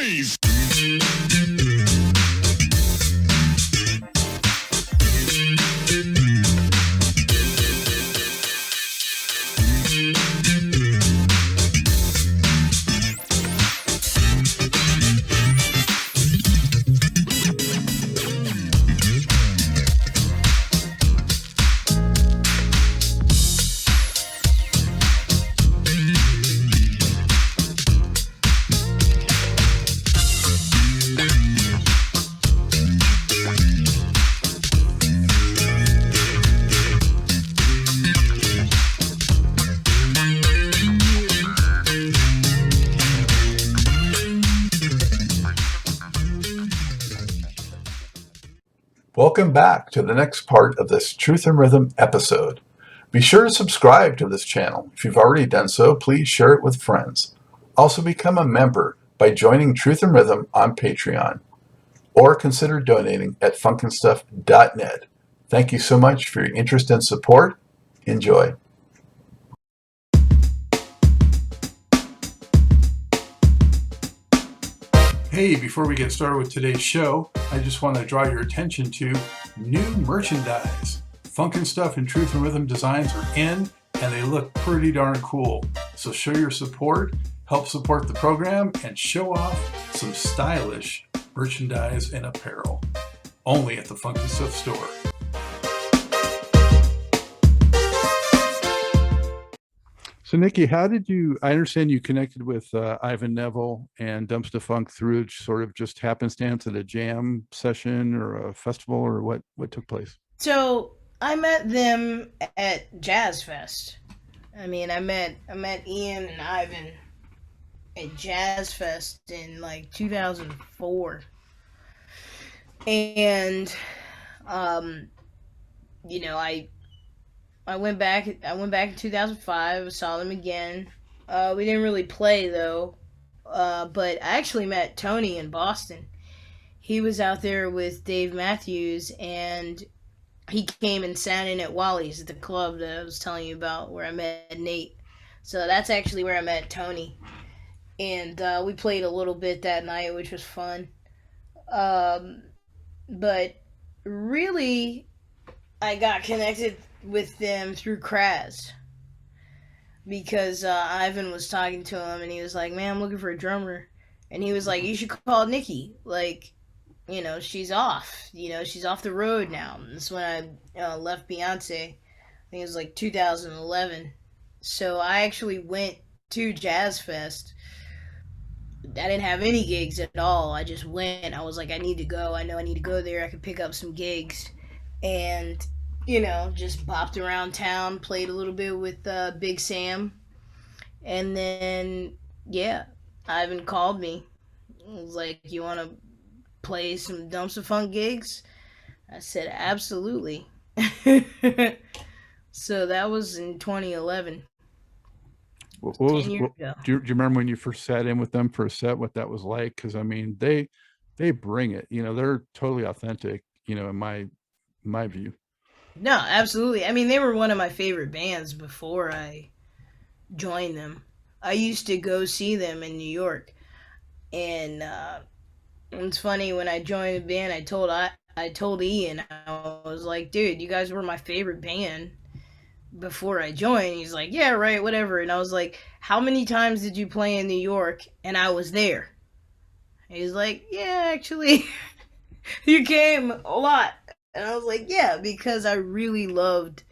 noise! Welcome back to the next part of this Truth and Rhythm episode. Be sure to subscribe to this channel. If you've already done so, please share it with friends. Also become a member by joining Truth and Rhythm on Patreon, or consider donating at funknstuff.net. Thank you so much for your interest and support. Enjoy. Hey, before we get started with today's show, I just want to draw your attention to new merchandise. Funk and Stuff and Truth and Rhythm designs are in, and they look pretty darn cool. So show your support, help support the program, and show off some stylish merchandise and apparel. Only at the Funk and Stuff store. So, Nikki, how did you? I understand you connected with Ivan Neville and Dumpstaphunk through sort of just happenstance at a jam session or a festival, or what took place? So I met them at Jazz Fest. I mean, I met Ian and Ivan at Jazz Fest in like 2004, and you know, I went back in 2005, saw them again. We didn't really play though, but I actually met Tony in Boston. He was out there with Dave Matthews, and he came and sat in at Wally's at the club that I was telling you about, where I met Nate. So that's actually where I met Tony, and we played a little bit that night, which was fun. But really, I got connected with them through Kraz, because Ivan was talking to him, and he was like, man, I'm looking for a drummer, and he was like, you should call Nikki, like, you know, she's off the road now. And that's when I left Beyonce. I think it was like 2011. So I actually went to Jazz Fest. I didn't have any gigs at all. I just went. I was like, I need to go. I know I need to go there. I could pick up some gigs. And just bopped around town, played a little bit with Big Sam, and then Ivan called me. He was like, "You want to play some Dumpstaphunk gigs?" I said, "Absolutely." So that was in 2011. Do you remember when you first sat in with them for a set? What that was like? Because I mean, they bring it. They're totally authentic. In my view. No, absolutely. I mean, they were one of my favorite bands before I joined them. I used to go see them in New York, and it's funny, when I joined the band, I told Ian, I was like, dude, you guys were my favorite band before I joined. He's like, yeah, right, whatever. And I was like, how many times did you play in New York? And I was there. He's like, yeah, actually, you came a lot. And I was like, yeah, because I really loved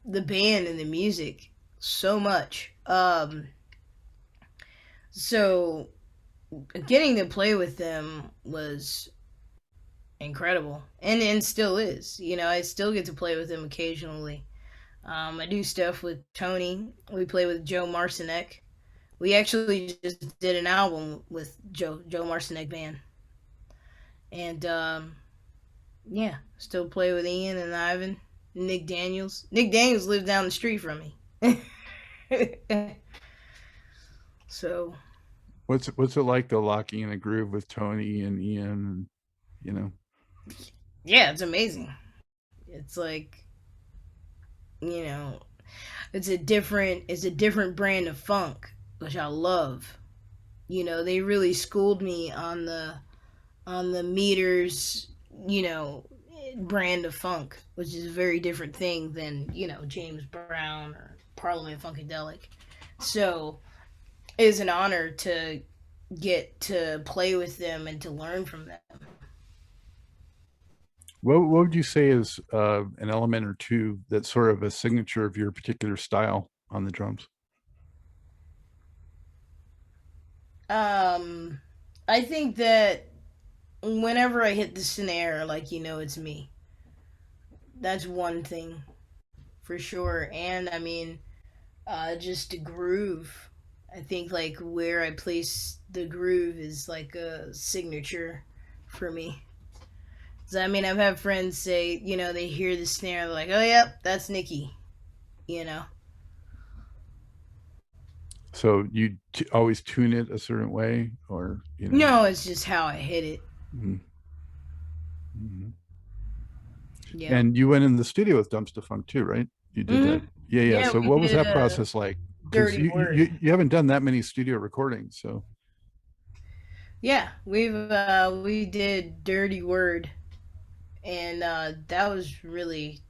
the band and the music so much. So getting to play with them was incredible, and still is. I still get to play with them occasionally. I do stuff with Tony. We play with Joe Marcinek. We actually just did an album with Joe Marcinek Band. And still play with Ian and Ivan. Nick Daniels. Nick Daniels lives down the street from me. So, what's it like though, locking in a groove with Tony and Ian? Yeah, it's amazing. It's like, it's a different brand of funk, which I love. They really schooled me on the meters, you know, brand of funk, which is a very different thing than James Brown or Parliament Funkadelic. So it is an honor to get to play with them and to learn from them. What would you say is an element or two that's sort of a signature of your particular style on the drums? Um, I think that whenever I hit the snare, like it's me. That's one thing for sure. And I mean, just the groove. I think like where I place the groove is like a signature for me. So I mean, I've had friends say, they hear the snare, they're like, "Oh, yep, that's Nikki," you know. So you always tune it a certain way, or No, it's just how I hit it. mhm, mhm. Yep. And you went in the studio with Dumpstaphunk too, right? You did that. Hmm. Yeah, yeah. Yeah, So we what was did that a process like? Because dirty word. you haven't done that many studio recordings, so Yeah, we did dirty word, and that was really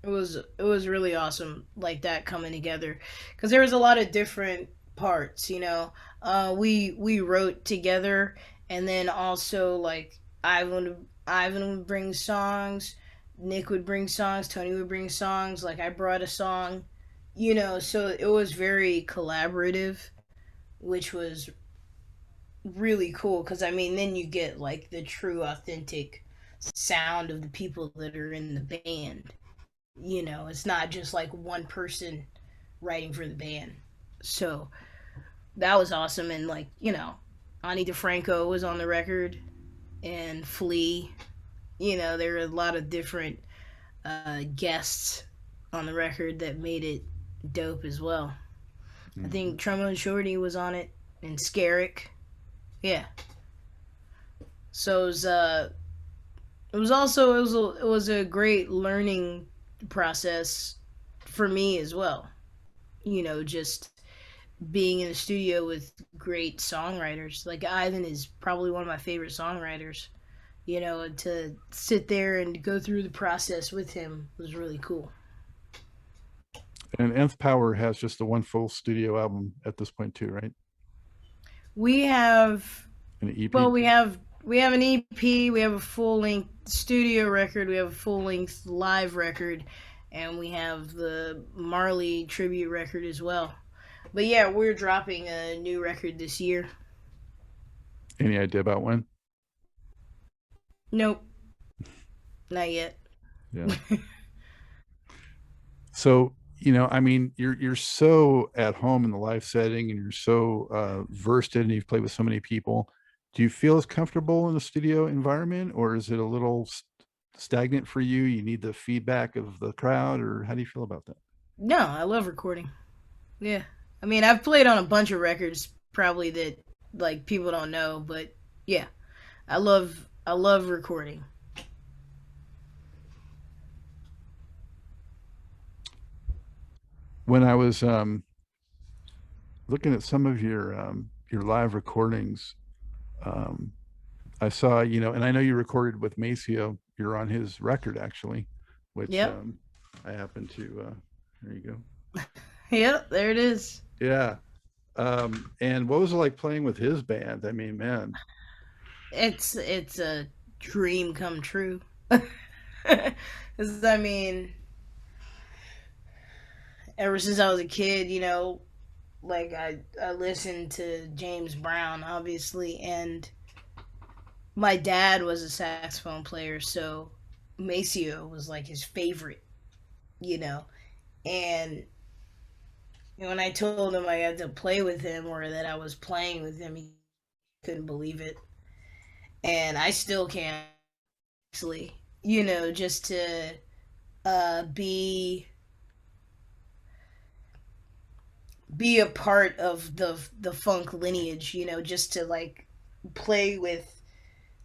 it was really awesome, like that coming together, because there was a lot of different parts. We wrote together, and then also like Ivan would bring songs, Nick would bring songs, Tony would bring songs, like I brought a song, so it was very collaborative, which was really cool, because I mean then you get like the true authentic sound of the people that are in the band. It's not just like one person writing for the band. So that was awesome. And like, Ani DeFranco was on the record, and Flea. There were a lot of different guests on the record that made it dope as well. I mhm. think Trombone Shorty was on it, and Scarrick. Yeah. So it was a great learning process for me as well. Just being in the studio with great songwriters. Like Ivan is probably one of my favorite songwriters. To sit there and go through the process with him was really cool. And Nth Power has just the one full studio album at this point too, right? We have An EP well, we too. have we have an EP, we have a full length studio record, we have a full length live record, and we have the Marley tribute record as well. But yeah, we're dropping a new record this year. Any idea about when? Nope, not yet. Yeah. So, I mean, you're so at home in the live setting and you're so versed in and you've played with so many people. Do you feel as comfortable in the studio environment, or is it a little stagnant for you? You need the feedback of the crowd, or how do you feel about that? No, I love recording. Yeah. I mean, I've played on a bunch of records probably that like people don't know, but yeah, I love recording. When I was looking at some of your live recordings, um, I saw, and I know you recorded with Maceo. You're on his record actually, which Yep. I happen to. There you go. Yep, there it is. Yeah. And what was it like playing with his band? I mean, man. It's a dream come true. 'Cause, I mean, ever since I was a kid, like I listened to James Brown obviously, and my dad was a saxophone player, so Maceo was like his favorite, you know. And when I told him I had to play with him or that I was playing with him, he couldn't believe it. And I still can't actually, just to be a part of the funk lineage, just to like play with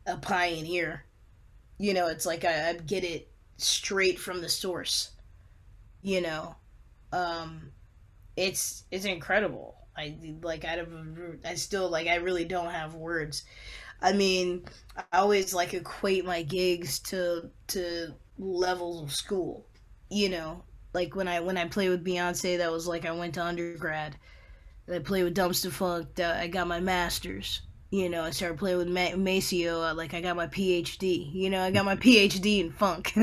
a pioneer. It's like I get it straight from the source. You know, um, it's incredible. I still like I really don't have words. I mean, I always like equate my gigs to levels of school. You know, like when I play with Beyonce, that was like I went to undergrad. I played with Dumpstaphunk, I got my master's. You know, I started playing with Maceo, like I got my PhD. You know, I got my PhD in funk.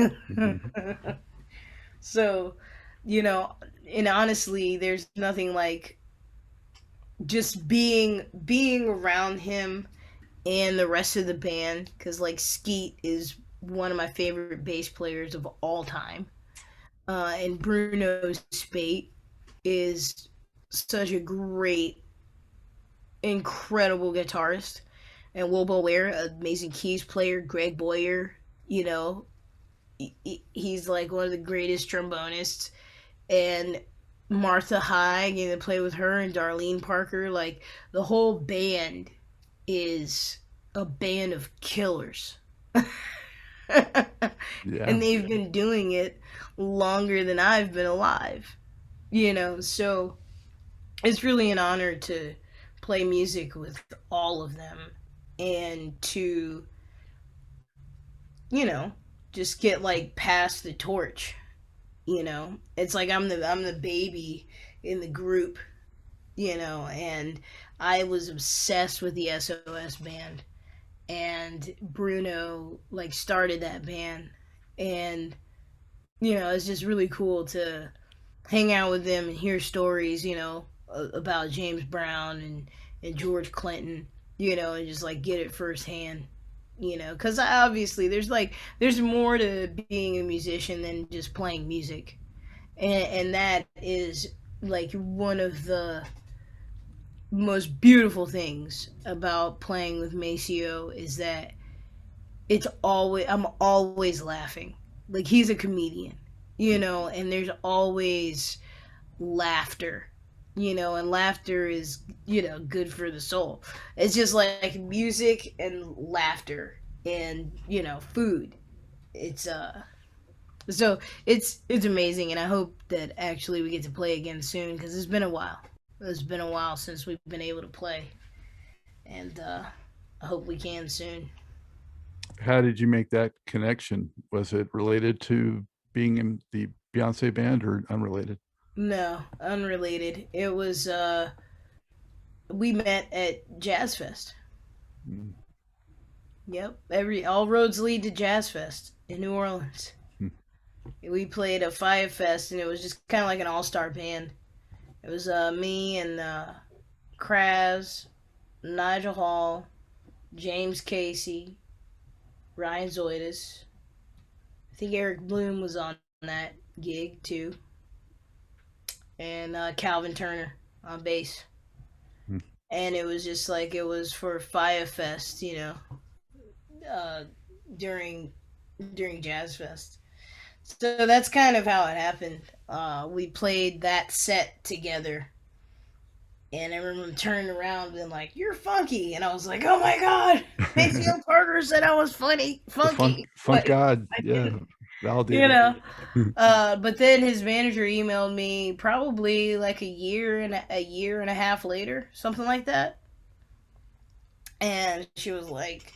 So, you know, and honestly, there's nothing like just being around him and the rest of the band, because like Skeet is one of my favorite bass players of all time, and Bruno Spate is such a great, incredible guitarist, and Wilbo Ware, amazing keys player, Greg Boyer, you know, he's like one of the greatest trombonists, and Martha High, getting to play with her, and Darlene Parker, like the whole band is a band of killers. Yeah. And they've been doing it longer than I've been alive. You know, so it's really an honor to play music with all of them and to, you know, just get like past the torch. You know, it's like I'm the baby in the group, you know, and I was obsessed with the SOS band, and Bruno like started that band, and you know, it's just really cool to hang out with them and hear stories, you know, about James Brown and George Clinton, you know, and just like get it firsthand, you know, because obviously there's more to being a musician than just playing music, and that is like one of the most beautiful things about playing with Maceo is that I'm always laughing. Like he's a comedian, you know, and there's always laughter, you know, and laughter is, you know, good for the soul. It's just like music and laughter and, you know, food. It's so it's amazing, and I hope that actually we get to play again soon, because it's been a while. It's been a while since we've been able to play, and I hope we can soon. How did you make that connection? Was it related to being in the Beyonce band or unrelated? No, unrelated. It was we met at Jazz Fest. Mm. Yep, all roads lead to Jazz Fest in New Orleans. Mm. We played a Five Fest, and it was just kind of like an all-star band. It was me and Kraz, Nigel Hall, James Casey, Ryan Zoidis. I think Eric Bloom was on that gig too, and Calvin Turner on bass. Mm. And it was just like it was for Fire Fest, you know, uh, during Jazz Fest. So that's kind of how it happened. We played that set together, and I remember turning around and being like, "You're funky," and I was like, "Oh my god!" Maceo Parker said I was funky. Funk Like, God, yeah, you validated. know. But then his manager emailed me probably like a year and a half later, something like that, and she was like,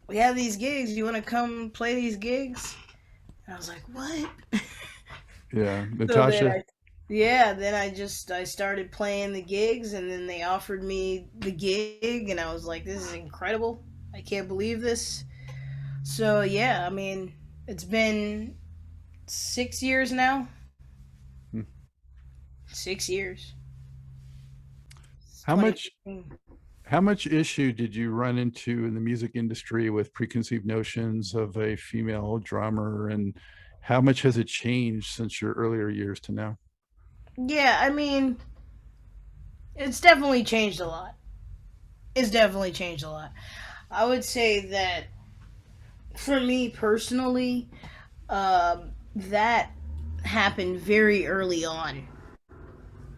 "We have these gigs. You want to come play these gigs?" And I was like, "What?" Yeah, So then Natasha. I started playing the gigs, and then they offered me the gig, and I was like, "This is incredible! I can't believe this." So yeah, I mean, it's been 6 years now. Hmm. 6 years. It's How much 2015. how much issue did you run into in the music industry with preconceived notions of a female drummer, and how much has it changed since your earlier years to now? Yeah, I mean, it's definitely changed a lot. It's definitely changed a lot. I would say that for me personally, that happened very early on.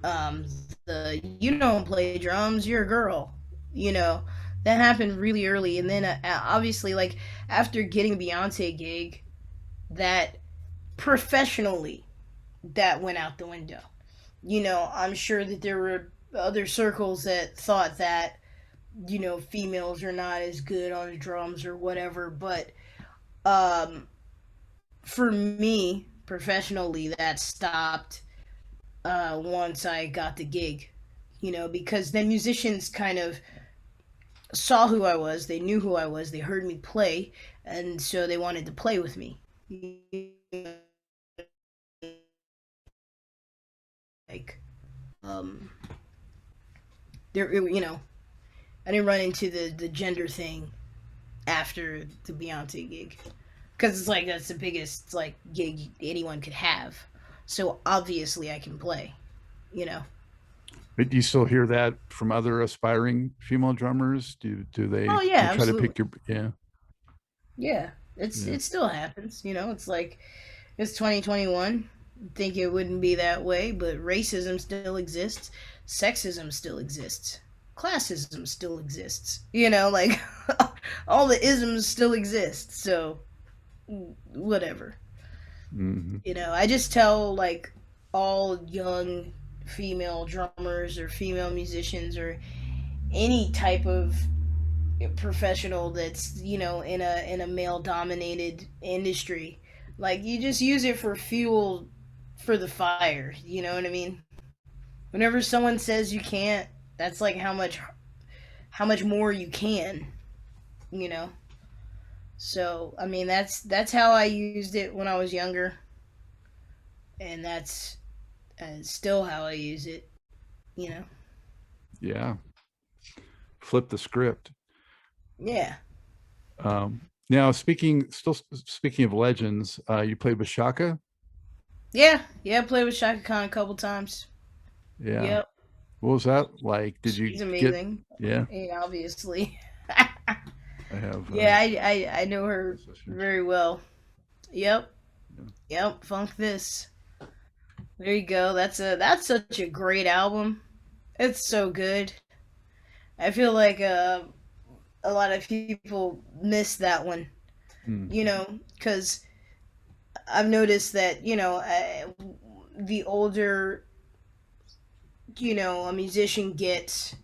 The you don't play drums, you're a girl. You know, that happened really early, and then obviously, like after getting a Beyonce gig, that professionally that went out the window. You know, I'm sure that there were other circles that thought that, females are not as good on the drums or whatever. But um, for me, professionally, that stopped once I got the gig. Because then musicians kind of saw who I was, they knew who I was, they heard me play, and so they wanted to play with me. Like, um, there, I didn't run into the gender thing after the Beyonce gig, because it's like that's the biggest like gig anyone could have. So obviously I can play, you know. But do you still hear that from other aspiring female drummers? Do Oh they yeah, try to absolutely. pick your yeah, Yeah, yeah. it still happens. It's like it's 2021. Think it wouldn't be that way, but racism still exists, sexism still exists, classism still exists. Like all the isms still exist. So whatever. Mhm. I just tell like all young female drummers or female musicians or any type of professional that's in a male dominated industry, like you just use it for fuel for the fire, you know what I mean? Whenever someone says you can't, that's like how much more you can, you know. So I mean, that's how I used it when I was younger, and that's still how I use it, you know. Yeah. Flip the script. Yeah, Now speaking of legends, you played with Shaka? yeah, I played with Shaka Khan a couple times. Yeah. Yep. What was that like? Did you She's get amazing. yeah, Yeah, obviously. I have Yeah, I know her sisters. very well. Yep, Yeah. yep. Funk this. There you go. That's such a great album. It's so good. I feel like a lot of people miss that one. Mm. Because I've noticed that the older a musician gets,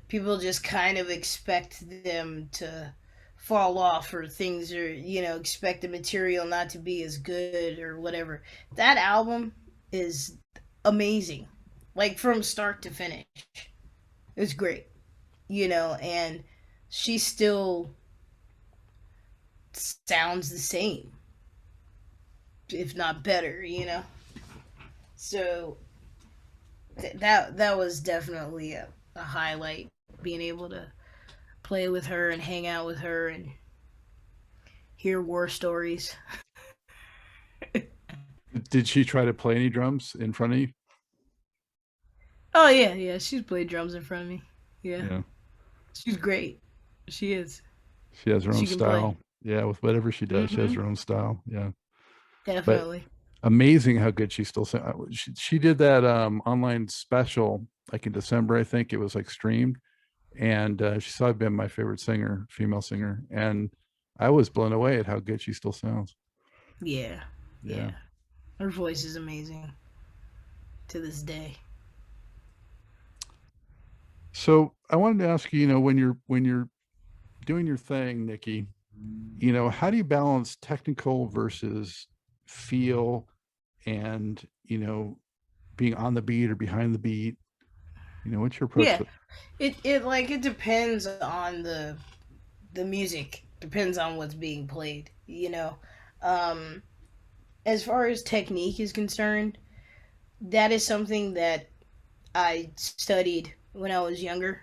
people just kind of expect them to fall off, or things, or expect the material not to be as good or whatever. That album is amazing, like from start to finish. It was great, and she still sounds the same, if not better, so that was definitely a highlight, being able to play with her and hang out with her and hear war stories. Did she try to play any drums in front of you? Oh yeah, yeah. She's played drums in front of me. Yeah, Yeah. she's great. She is. She has her own She can play. style. Yeah, with whatever she does, she has Mm-hmm. her own style. Yeah. But Definitely. amazing how good she still sounds. She did that online special like in December, I think it was like streamed, and she's probably been my favorite singer, female singer, and I was blown away at how good she still sounds. Yeah. Yeah. Yeah. Her voice is amazing to this day. So I wanted to ask you, when you're doing your thing, Nikki, how do you balance technical versus feel and, being on the beat or behind the beat? What's your approach Yeah. to It depends on the music. Depends on what's being played. Um as far as technique is concerned, that is something that I studied when I was younger.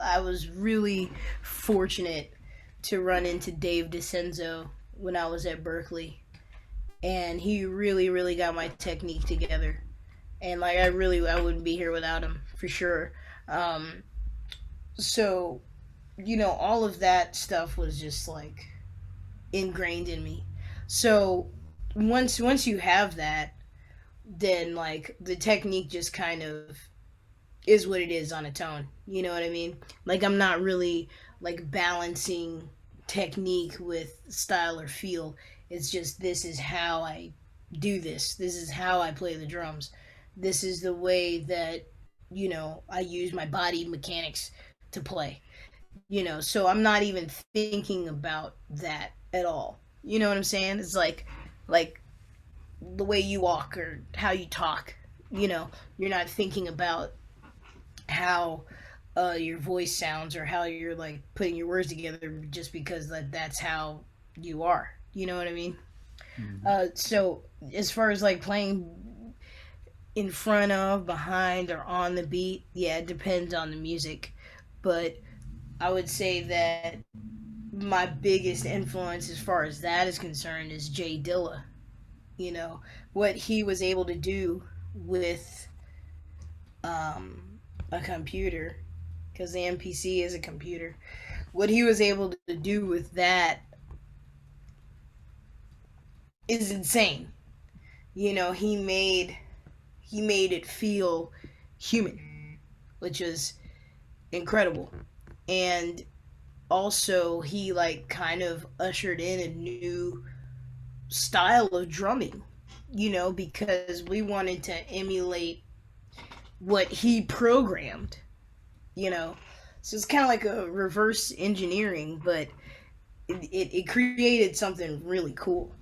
I was really fortunate to run into Dave DeCenzo when I was at Berkeley, and he really, really got my technique together. And like I wouldn't be here without him for sure. Um, so all of that stuff was just like ingrained in me. So once you have that, then like the technique just kind of is what it is on its own. You know what I mean? Like I'm not really like balancing technique with style or feel. It's just this is how I do this. This is how I play the drums. this is the way that, I use my body mechanics to play. So I'm not even thinking about that at all. You know what I'm saying? It's like the way you walk or how you talk. You're not thinking about how your voice sounds or how you're like putting your words together just because that's how you are. You know what I mean? Mhm. So as far as like playing in front of, behind, or on the beat, yeah, it depends on the music. But I would say that my biggest influence as far as that is concerned is Jay Dilla. What he was able to do with a computer, because the MPC is a computer. What he was able to do with that is insane. He made it feel human, which is incredible. And also he like kind of ushered in a new style of drumming, because we wanted to emulate what he programmed, you know. So it's kind of like a reverse engineering, but it created something really cool.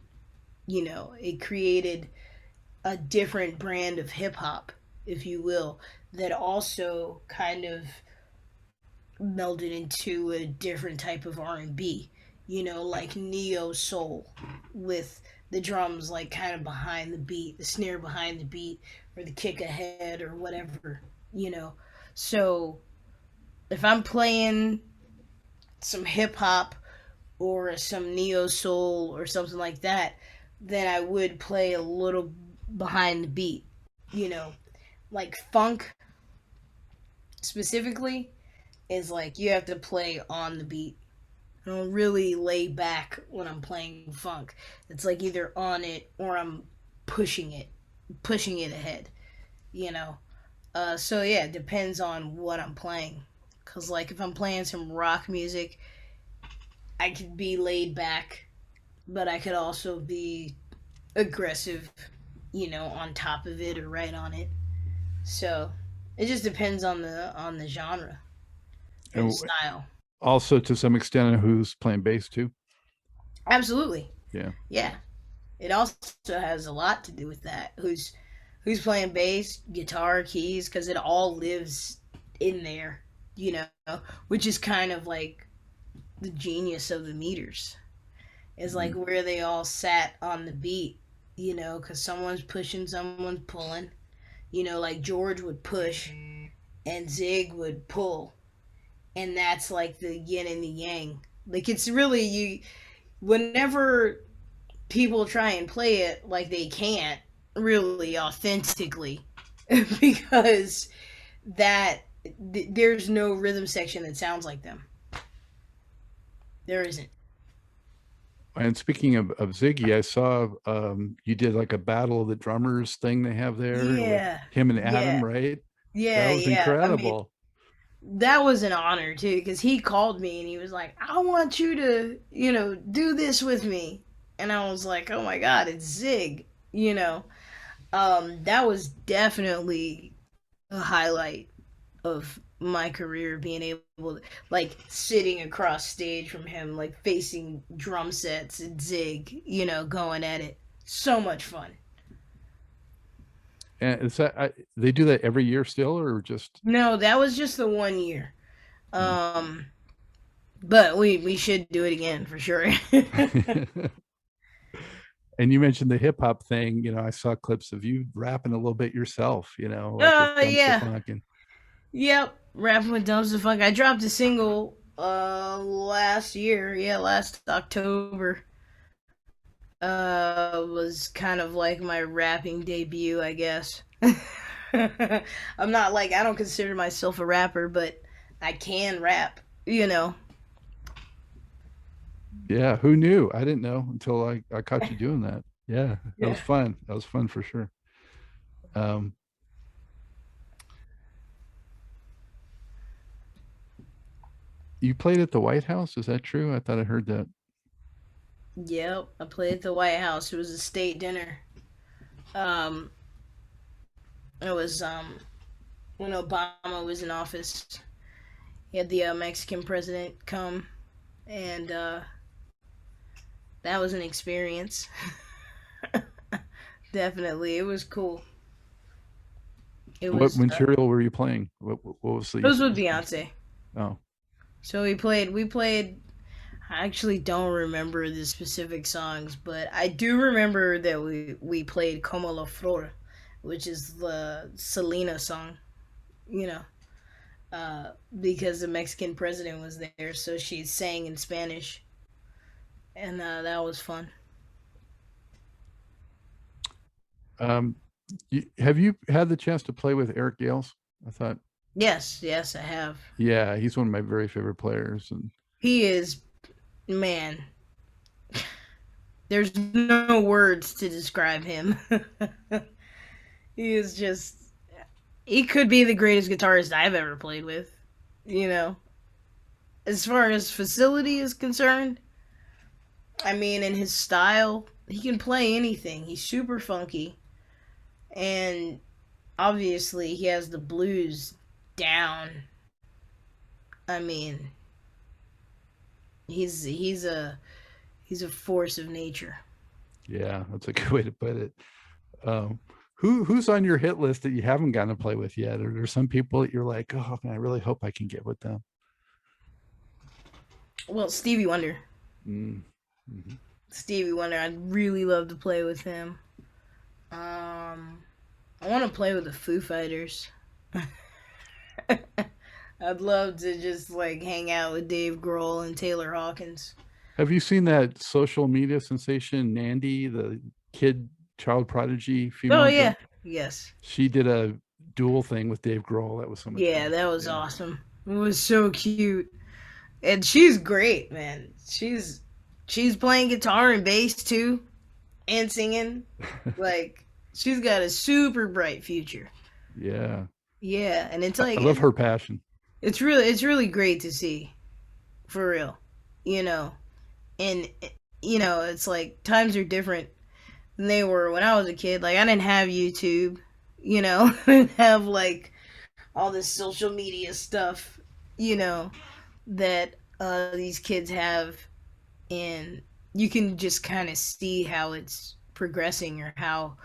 It created a different brand of hip hop, if you will, that also kind of melded into a different type of R&B, like neo soul with the drums like kind of behind the beat, the snare behind the beat or the kick ahead or whatever, you know. So if I'm playing some hip hop or some neo soul or something like that, then I would play a little behind the beat, you know. Like funk specifically is like you have to play on the beat. I don't really lay back when I'm playing funk. It's like either on it or I'm pushing it ahead, you know. So yeah, it depends on what I'm playing. Cause like if I'm playing some rock music, I could be laid back, but I could also be aggressive, on top of it or right on it. So it just depends on the genre or the And style. also to some extent, who's playing bass too. Absolutely, Yeah. yeah. It also has a lot to do with that. Who's playing bass, guitar, keys, because it all lives in there, you know, which is kind of like the genius of the meters. Is like Mhm. where they all sat on the beat, because someone's pushing, someone's pulling. Like George would push and Zig would pull, and that's like the yin and the yang. Like it's really you. Whenever people try and play it like they can't really authentically because there's no rhythm section that sounds like them. There isn't. And speaking of Ziggy, I saw you did like a battle of the drummers thing they have there with Yeah, him and Adam, yeah, right? That yeah, was yeah. I mean, incredible. that was an honor too because he called me and he was like, "I want you to, do this with me," and I was like, "Oh my God, it's Zig," you know. That was definitely a highlight of my career, being able to like sitting across stage from him, like facing drum sets and Zig, going at it. So much fun. And is that they do that every year still, or just? No, that was just the 1 year. Hmm. Um, but we should do it again for sure. And you mentioned the hip hop thing. I saw clips of you rapping a little bit yourself. Like with Yeah. Dumpstaphunk and Yep. Rapping with Dumpstaphunk. I dropped a single last year. Yeah, last October. Was kind of like my rapping debut, I guess. I'm not like I don't consider myself a rapper, but I can rap, yeah, who knew? I didn't know until I caught you doing that. Yeah, that was Yeah. fun. That was fun for sure. Um, you played at the White House, is that true? I thought I heard that. Yep. I played at the White House. It was a state dinner. Um It was when Obama was in office. He had the Mexican president come, and that was an experience. Definitely, it was cool. It What was. material were you playing? What was It the? was with Beyonce. Oh, So we played. We played. I actually don't remember the specific songs, but I do remember that we played "Como la Flor," which is the Selena song. You know, because the Mexican president was there, so she sang in Spanish, and that was fun. um, have you had the chance to play with Eric Gales? I thought, Yes, yes, I have. yeah, he's one of my very favorite players, and He is, man. There's no words to describe him. He is just. He could be the greatest guitarist I've ever played with. You know, as far as facility is concerned, I mean, in his style, he can play anything. He's super funky, and obviously, he has the blues down. I mean, he's a force of nature. yeah, that's a good way to put it. Um, who's on your hit list that you haven't gotten to play with yet? Or there's some people that you're like, oh man, I really hope I can get with them. Well, Stevie Wonder. Mm. Mm-hmm. Stevie Wonder. I'd really love to play with him. I want to play with the Foo Fighters. I'd love to just like hang out with Dave Grohl and Taylor Hawkins. Have you seen that social media sensation, Nandy, the kid child prodigy Oh female yeah, drummer? yes, She did a dual thing with Dave Grohl. That was so much yeah, fun. that was Yeah. awesome. It was so cute, and she's great, man. She's playing guitar and bass too, and singing. Like she's got a super bright future. Yeah. Yeah, and it's I like love her passion. it's really great to see, for real. You know, and it's like times are different than they were when I was a kid. Like I didn't have YouTube, I didn't have like all this social media stuff, you know, that these kids have, and you can just kind of see how it's progressing or how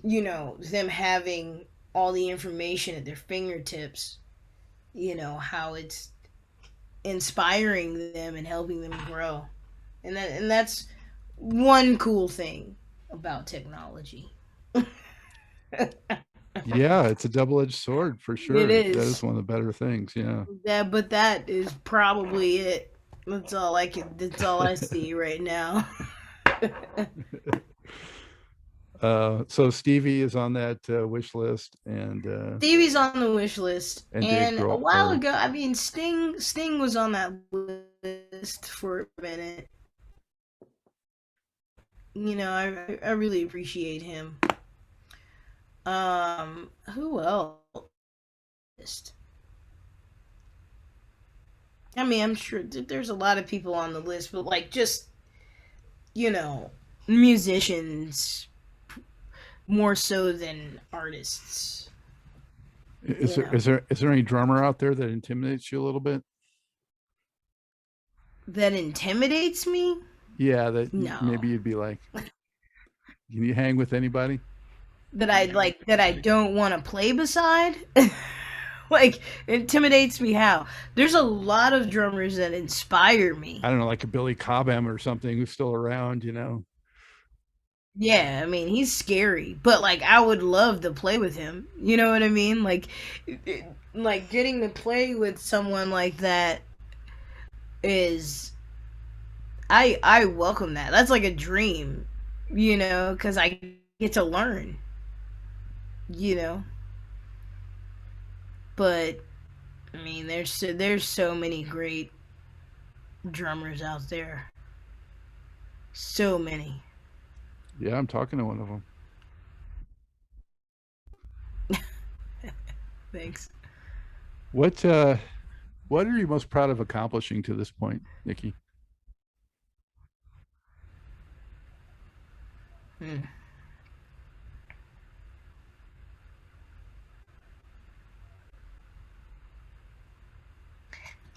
them having all the information at their fingertips, how it's inspiring them and helping them grow. And that's one cool thing about technology. Yeah, it's a double-edged sword for It sure. That is is. one of the better things. Yeah. But that is probably it. That's all I see right now. So Stevie is on that wish list, Stevie's on the wish list, and Dave and a Grohl. while ago, I mean, Sting was on that list for a minute. I really appreciate him. Who else? I mean, I'm sure there's a lot of people on the list, but like just you know, musicians more so than artists. Is You there know, is there is there any drummer out there that intimidates you a little bit? that intimidates me. Yeah, that No, maybe you'd be like, can you hang with anybody? that I don't want to play beside. Like intimidates me how there's a lot of drummers that inspire I me. don't know, like a Billy Cobham or something who's still around. Yeah, I mean he's scary, but like I would love to play with him. You know what I mean? Like getting to play with someone like that is I welcome that. That's like a dream, because I get to learn, you know. But I mean, there's so many great drummers out there, so many. Yeah, I'm talking to one of them. Thanks. What are you most proud of accomplishing to this point, Nikki? Hmm.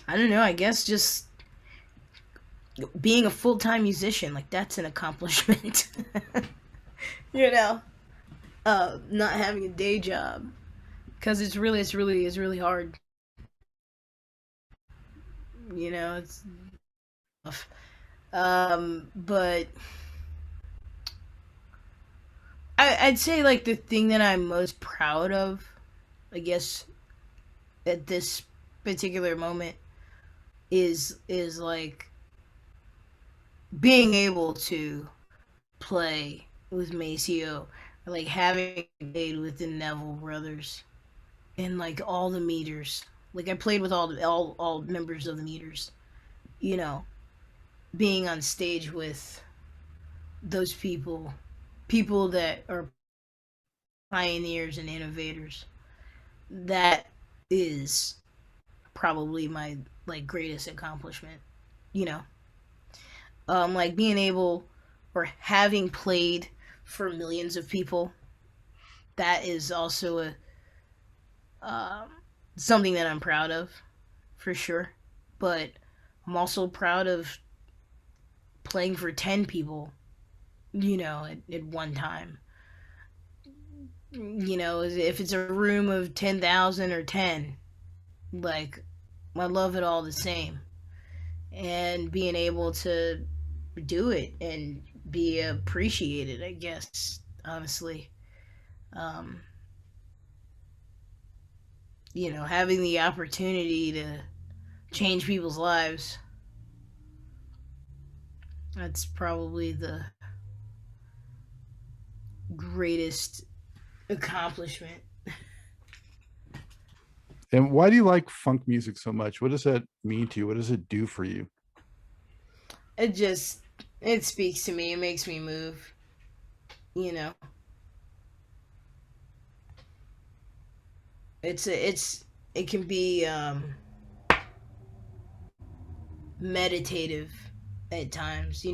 I don't know. I guess just being a full time musician, like that's an accomplishment. you know, not having a day job because it's really hard. It's tough. But I'd say like the thing that I'm most proud of, I guess, at this particular moment is like being able to play with Maceo, or like having played with the Neville brothers and like all the meters. Like I played with all members of the meters. You know, being on stage with those people that are pioneers and innovators. That is probably my like greatest accomplishment. You know, like being able or having played for millions of people. That is also a um, something that I'm proud of for sure. But I'm also proud of playing for 10 people, at one time. If it's a room of 10,000 or 10, like, I love it all the same. And being able to do it and be appreciated, I guess, honestly. Um, having the opportunity to change people's lives, that's probably the greatest accomplishment. And why do you like funk music so much? What does that mean to you? What does it do for you? It just, it speaks to me. It makes me move, you know. It can be meditative at times,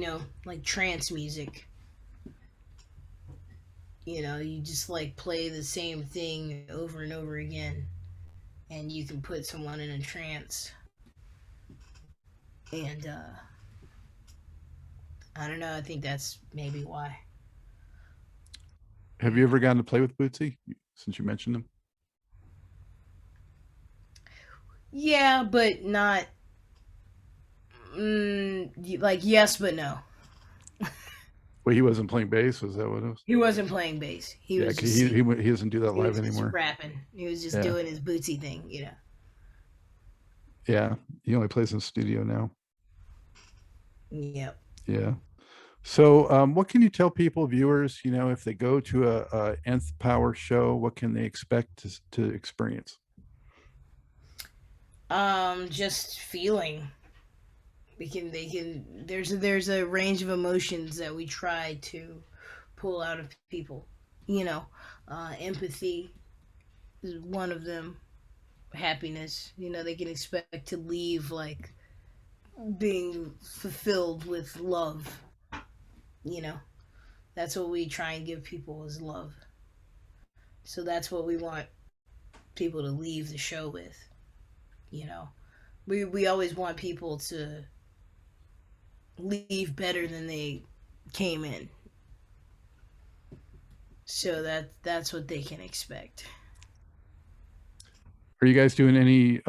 like trance music. You just like play the same thing over and over again, and you can put someone in a trance. And I don't know. I think that's maybe why. Have you ever gotten to play with Bootsy since you mentioned him? Yeah, but not like yes, but no. Well, he wasn't playing bass. Was that what it was? He wasn't playing bass. He Yeah, was 'cause just he doesn't do that he live was just anymore. rapping. He was just Yeah, doing his bootsy thing. yeah. He only plays in the studio now. Yep. Yeah. So, what can you tell people, viewers, if they go to a Nth Power show, what can they expect to experience? Just feeling. There's a range of emotions that we try to pull out of people. You know, empathy is one of them. Happiness. They can expect to leave like being fulfilled with love. You know, that's what we try and give people is love. So that's what we want people to leave the show with. You know, we always want people to leave better than they came in. So that's what they can expect. Are you guys doing any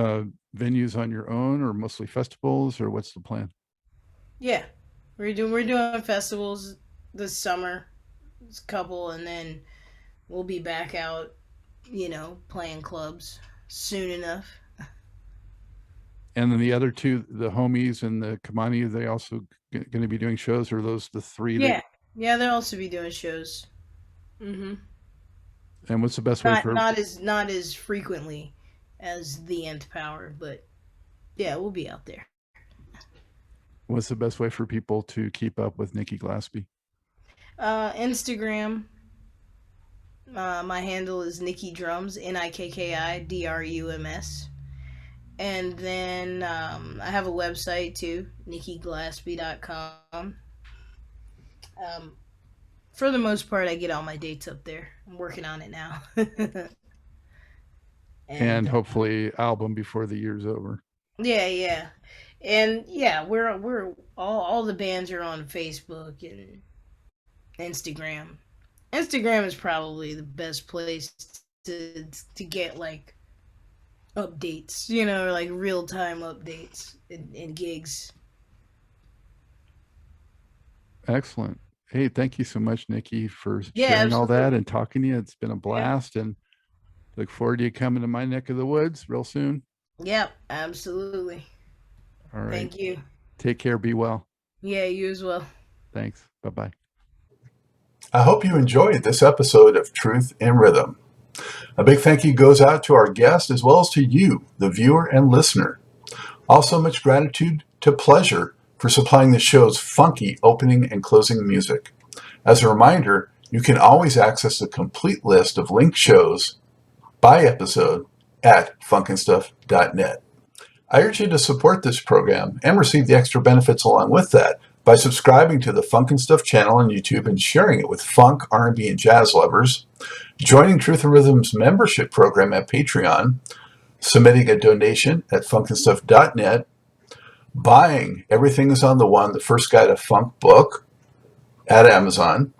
venues on your own, or mostly festivals, or what's the plan? Yeah, we're doing festivals this summer, it's a couple, and then we'll be back out, playing clubs soon enough. And then the other two, the homies and the Kamani, are they also going to be doing shows, or are those the three that? Yeah, yeah, they'll also be doing shows. hmm And what's the best way Not for not as frequently as the Nth Power, but yeah, we'll be out there. people to keep up with Nikki Glaspie? Instagram. My handle is Nikki Drums, NIKKIDRUMS. And then I have a website too, nikkiglaspie.com. Um, for the most part, I get all my dates up there. I'm working on it now. And and hopefully album before the year's over. Yeah, yeah. And yeah, we're all the bands are on Facebook and Instagram. Instagram is probably the best place to get like updates, like real time updates and gigs. Excellent. Hey, thank you so much, Nikki, for Yeah, sharing all that absolutely. and talking to you. It's been a Yeah. blast, and look forward to you coming to my neck of the woods real soon. Yep, absolutely. All right. Thank you. Take care. Be well. Yeah, you as well. Thanks. Bye bye. I hope you enjoyed this episode of Truth in Rhythm. A big thank you goes out to our guest as well as to you, the viewer and listener. Also, much gratitude to Pleasure for supplying the show's funky opening and closing music. As a reminder, you can always access the complete list of linked shows by episode at funkandstuff.net. I urge you to support this program and receive the extra benefits along with that by subscribing to the Funk and Stuff channel on YouTube and sharing it with funk, R&B, and jazz lovers, joining Truth and Rhythm's membership program at Patreon, submitting a donation at funkandstuff.net, buying Everything is on the One, the First Guide to Funk book at Amazon,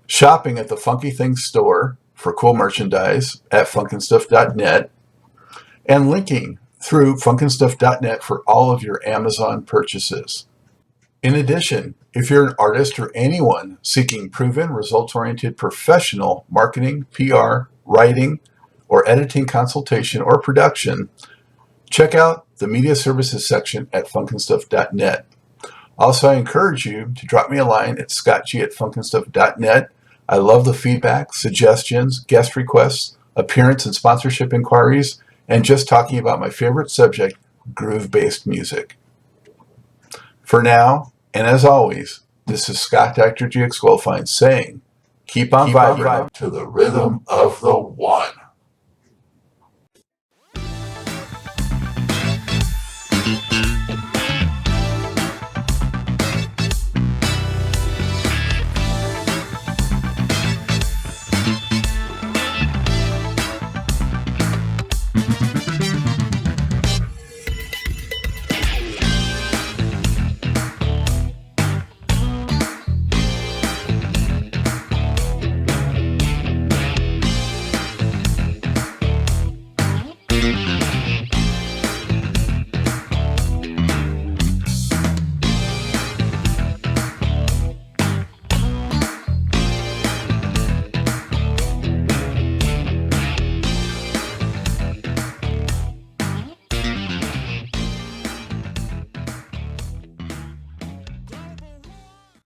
shopping at the Funky Things store for cool merchandise at funkandstuff.net, and linking through funkandstuff.net for all of your Amazon purchases. In addition, if you're an artist or anyone seeking proven, results-oriented professional marketing, PR, writing, or editing consultation or production, check out the media services section at funkandstuff.net. Also, I encourage you to drop me a line at scottg@funkandstuff.net. I love the feedback, suggestions, guest requests, appearance and sponsorship inquiries, and just talking about my favorite subject, groove-based music. For now, and as always, this is Scott Dr. GX Goldfine saying, keep on vibing to the rhythm of the one.